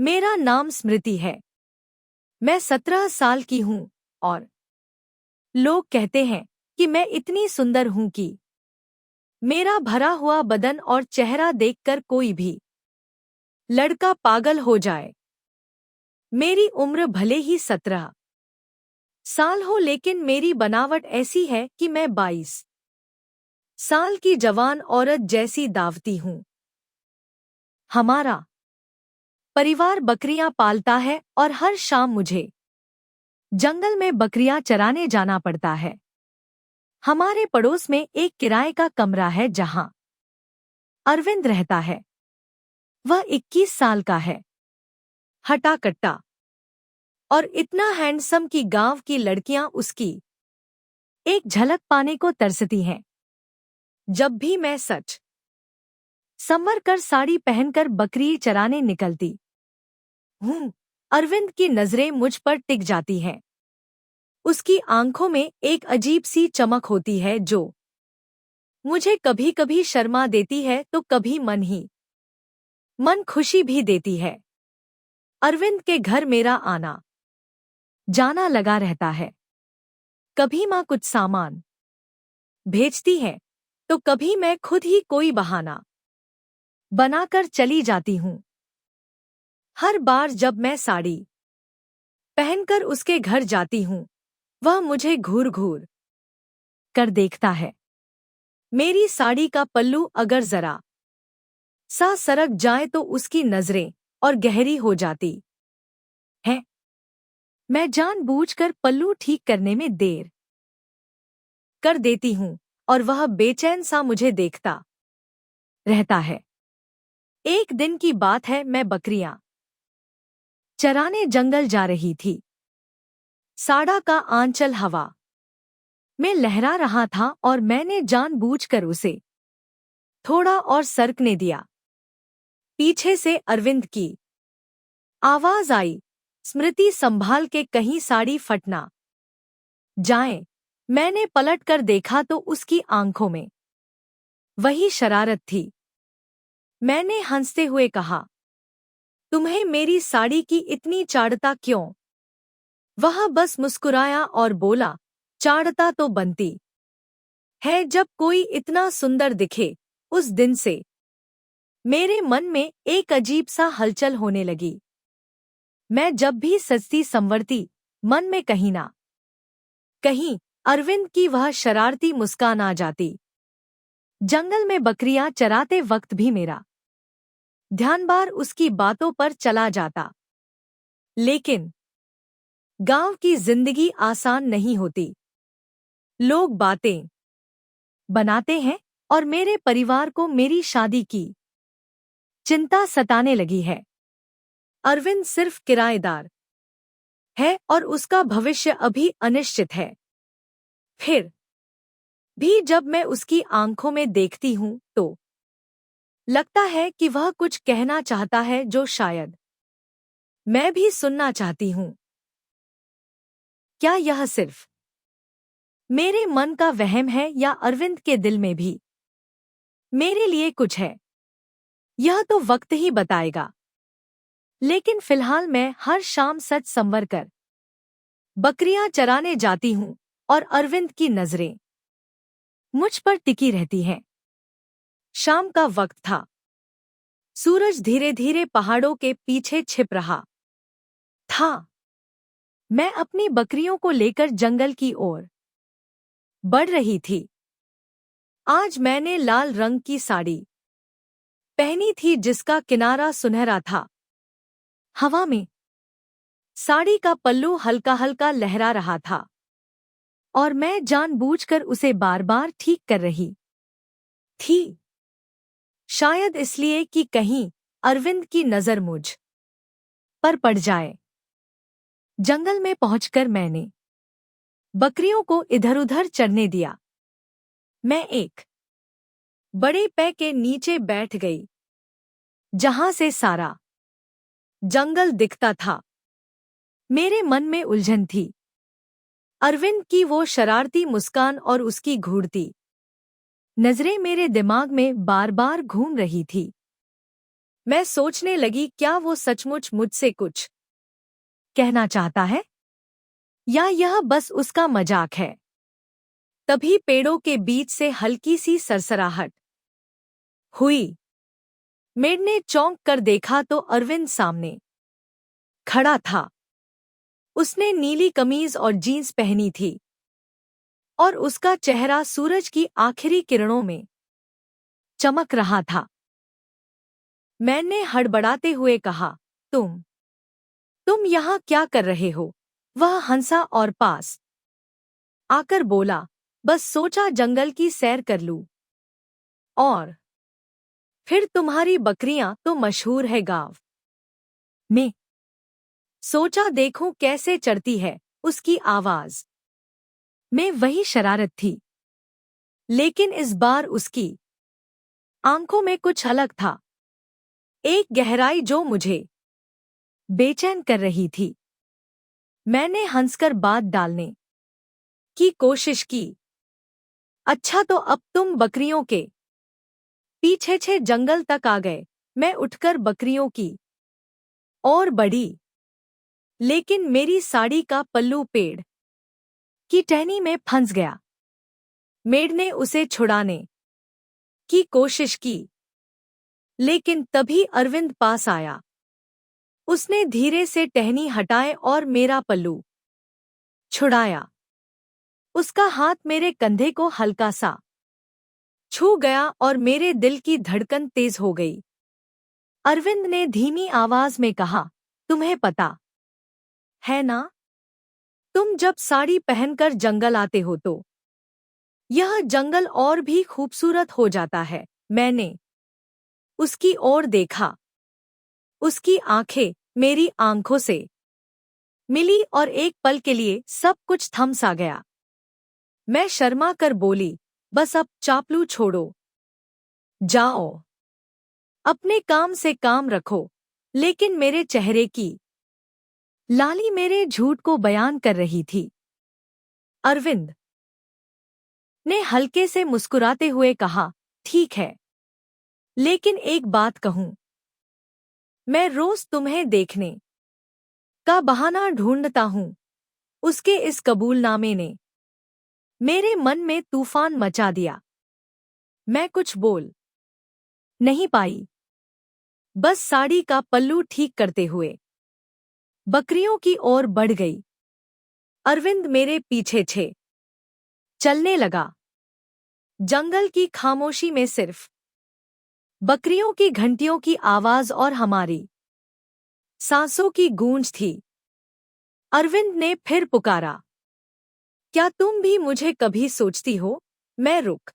मेरा नाम स्मृति है। मैं 17 साल की हूँ और लोग कहते हैं कि मैं इतनी सुंदर हूँ कि मेरा भरा हुआ बदन और चेहरा देखकर कोई भी लड़का पागल हो जाए। मेरी उम्र भले ही 17 साल हो, लेकिन मेरी बनावट ऐसी है कि मैं 22 साल की जवान औरत जैसी दावती हूँ। हमारा परिवार बकरियां पालता है और हर शाम मुझे जंगल में बकरियां चराने जाना पड़ता है। हमारे पड़ोस में एक किराए का कमरा है जहां अरविंद रहता है। वह 21 साल का है, हटा कट्टा और इतना हैंडसम कि गांव की लड़कियां उसकी एक झलक पाने को तरसती हैं। जब भी मैं सच संवर कर साड़ी पहनकर बकरी चराने निकलती हूँ, अरविंद की नजरें मुझ पर टिक जाती हैं। उसकी आंखों में एक अजीब सी चमक होती है जो मुझे कभी कभी शर्मा देती है तो कभी मन खुशी भी देती है। अरविंद के घर मेरा आना जाना लगा रहता है। कभी माँ कुछ सामान भेजती है तो कभी मैं खुद ही कोई बहाना बनाकर चली जाती हूँ। हर बार जब मैं साड़ी पहनकर उसके घर जाती हूँ, वह मुझे घूर घूर कर देखता है। मेरी साड़ी का पल्लू अगर जरा सा सरक जाए तो उसकी नजरें और गहरी हो जाती है। मैं जानबूझकर पल्लू ठीक करने में देर कर देती हूँ और वह बेचैन सा मुझे देखता रहता है। एक दिन की बात है, मैं बकरियां चराने जंगल जा रही थी। साड़ा का आंचल हवा में लहरा रहा था और मैंने जानबूझकर उसे थोड़ा और सरकने दिया। पीछे से अरविंद की आवाज आई, स्मृति संभाल के कहीं साड़ी फट ना जाए। मैंने पलटकर देखा तो उसकी आंखों में वही शरारत थी। मैंने हंसते हुए कहा, तुम्हें मेरी साड़ी की इतनी चाड़ता क्यों? वह बस मुस्कुराया और बोला, चाड़ता तो बनती है जब कोई इतना सुंदर दिखे। उस दिन से मेरे मन में एक अजीब सा हलचल होने लगी। मैं जब भी सजती संवरती, मन में कहीं ना कहीं अरविंद की वह शरारती मुस्कान आ जाती। जंगल में बकरियां चराते वक्त भी मेरा ध्यान बार उसकी बातों पर चला जाता। लेकिन गांव की जिंदगी आसान नहीं होती। लोग बातें बनाते हैं और मेरे परिवार को मेरी शादी की चिंता सताने लगी है। अरविंद सिर्फ किराएदार है और उसका भविष्य अभी अनिश्चित है। फिर भी जब मैं उसकी आंखों में देखती हूँ तो लगता है कि वह कुछ कहना चाहता है जो शायद मैं भी सुनना चाहती हूँ। क्या यह सिर्फ मेरे मन का वहम है या अरविंद के दिल में भी मेरे लिए कुछ है? यह तो वक्त ही बताएगा। लेकिन फिलहाल मैं हर शाम सच संवर कर बकरियां चराने जाती हूँ और अरविंद की नजरें मुझ पर टिकी रहती हैं। शाम का वक्त था। सूरज धीरे धीरे पहाड़ों के पीछे छिप रहा था। मैं अपनी बकरियों को लेकर जंगल की ओर बढ़ रही थी। आज मैंने लाल रंग की साड़ी पहनी थी जिसका किनारा सुनहरा था। हवा में साड़ी का पल्लू हल्का हल्का लहरा रहा था और मैं जानबूझकर उसे बार बार ठीक कर रही थी। शायद इसलिए कि कहीं अरविंद की नजर मुझ पर पड़ जाए। जंगल में पहुंचकर मैंने बकरियों को इधर-उधर चरने दिया। मैं एक बड़े पेड़ के नीचे बैठ गई जहां से सारा जंगल दिखता था। मेरे मन में उलझन थी। अरविंद की वो शरारती मुस्कान और उसकी घूरती नजरें मेरे दिमाग में बार बार घूम रही थी। मैं सोचने लगी, क्या वो सचमुच मुझसे कुछ कहना चाहता है या यह बस उसका मजाक है। तभी पेड़ों के बीच से हल्की सी सरसराहट हुई। मेड ने चौंक कर देखा तो अरविंद सामने खड़ा था। उसने नीली कमीज और जीन्स पहनी थी और उसका चेहरा सूरज की आखिरी किरणों में चमक रहा था। मैंने हड़बड़ाते हुए कहा, तुम यहाँ क्या कर रहे हो? वह हंसा और पास आकर बोला, बस सोचा जंगल की सैर कर लूं। और फिर तुम्हारी बकरियां तो मशहूर है गांव में। सोचा देखूं कैसे चढ़ती है। उसकी आवाज में वही शरारत थी, लेकिन इस बार उसकी आंखों में कुछ अलग था, एक गहराई जो मुझे बेचैन कर रही थी। मैंने हंसकर बात डालने की कोशिश की, अच्छा तो अब तुम बकरियों के पीछे छे जंगल तक आ गए। मैं उठकर बकरियों की ओर बढ़ी, लेकिन मेरी साड़ी का पल्लू पेड़ की टहनी में फंस गया। मेड ने उसे छुड़ाने की कोशिश की, लेकिन तभी अरविंद पास आया। उसने धीरे से टहनी हटाए और मेरा पल्लू छुड़ाया। उसका हाथ मेरे कंधे को हल्का सा छू गया और मेरे दिल की धड़कन तेज हो गई। अरविंद ने धीमी आवाज में कहा, तुम्हें पता है ना, तुम जब साड़ी पहनकर जंगल आते हो तो यह जंगल और भी खूबसूरत हो जाता है। मैंने उसकी ओर देखा। उसकी आंखें मेरी आंखों से मिली और एक पल के लिए सब कुछ थम सा गया। मैं शर्मा कर बोली, बस अब चापलू छोड़ो, जाओ, अपने काम से काम रखो। लेकिन मेरे चेहरे की लाली मेरे झूठ को बयान कर रही थी। अरविंद ने हल्के से मुस्कुराते हुए कहा, ठीक है, लेकिन एक बात कहूं, मैं रोज तुम्हें देखने का बहाना ढूंढता हूं। उसके इस कबूलनामे ने मेरे मन में तूफान मचा दिया। मैं कुछ बोल नहीं पाई, बस साड़ी का पल्लू ठीक करते हुए बकरियों की ओर बढ़ गई। अरविंद मेरे पीछे छे चलने लगा। जंगल की खामोशी में सिर्फ बकरियों की घंटियों की आवाज और हमारी सांसों की गूंज थी। अरविंद ने फिर पुकारा, क्या तुम भी मुझे कभी सोचती हो? मैं रुक